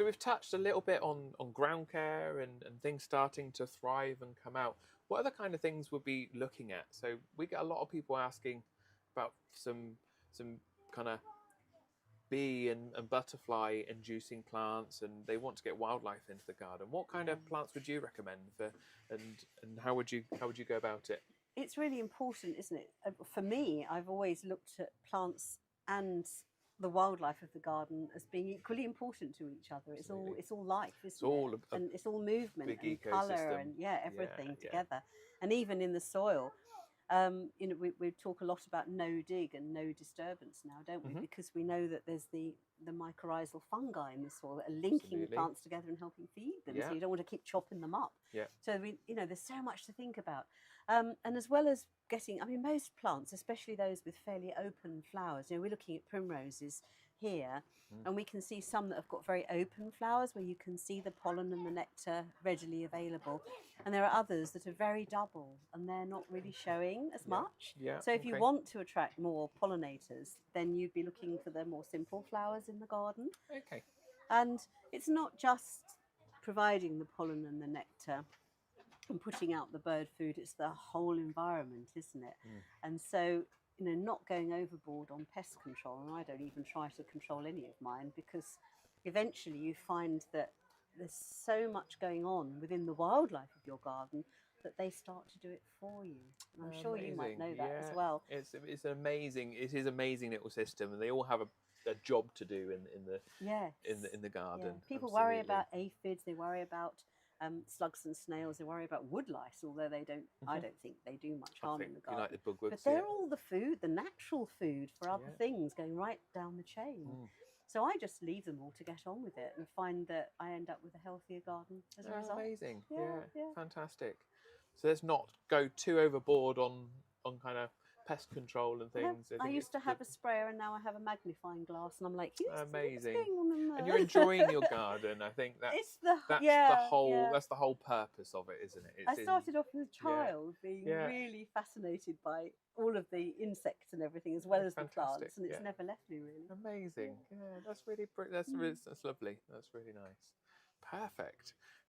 we've touched a little bit on ground care and things starting to thrive and come out. What other kind of things would be looking at? So we get a lot of people asking about some kind of bee and butterfly inducing plants, and they want to get wildlife into the garden. What kind of plants would you recommend for, and how would you go about it? It's really important, isn't it? For me, I've always looked at plants and the wildlife of the garden as being equally important to each other. It's all life, isn't it? And it's all movement and colour and everything together. And even in the soil, we talk a lot about no dig and no disturbance now, don't we? Because we know that there's the mycorrhizal fungi in the soil that are linking plants together and helping feed them. So you don't want to keep chopping them up. So there's so much to think about. And as well as getting, most plants, especially those with fairly open flowers, we're looking at primroses here, and we can see some that have got very open flowers where you can see the pollen and the nectar readily available, and there are others that are very double and they're not really showing as much. So if you want to attract more pollinators, then you'd be looking for the more simple flowers in the garden. And it's not just providing the pollen and the nectar and putting out the bird food, it's the whole environment, isn't it? And so not going overboard on pest control, and I don't even try to control any of mine, because eventually you find that there's so much going on within the wildlife of your garden that they start to do it for you. And I'm sure you might know that as well. It is an amazing little system, and they all have a job to do in the garden. People worry about aphids, they worry about slugs and snails, they worry about woodlice, although they don't. I don't think they do much harm in the garden. Like the bugwoods, but they're all the food, the natural food for other things, going right down the chain. So I just leave them all to get on with it, and find that I end up with a healthier garden as a result. Amazing, fantastic. So let's not go too overboard on kind of pest control and things. I used to have a sprayer, and now I have a magnifying glass, and I'm like, amazing. And you're enjoying your garden. I think that's the whole purpose of it, isn't it? I started off as a child being really fascinated by all of the insects and everything, as well as the plants, and it's never left me, really. Amazing. That's really that's lovely. That's really nice. Perfect.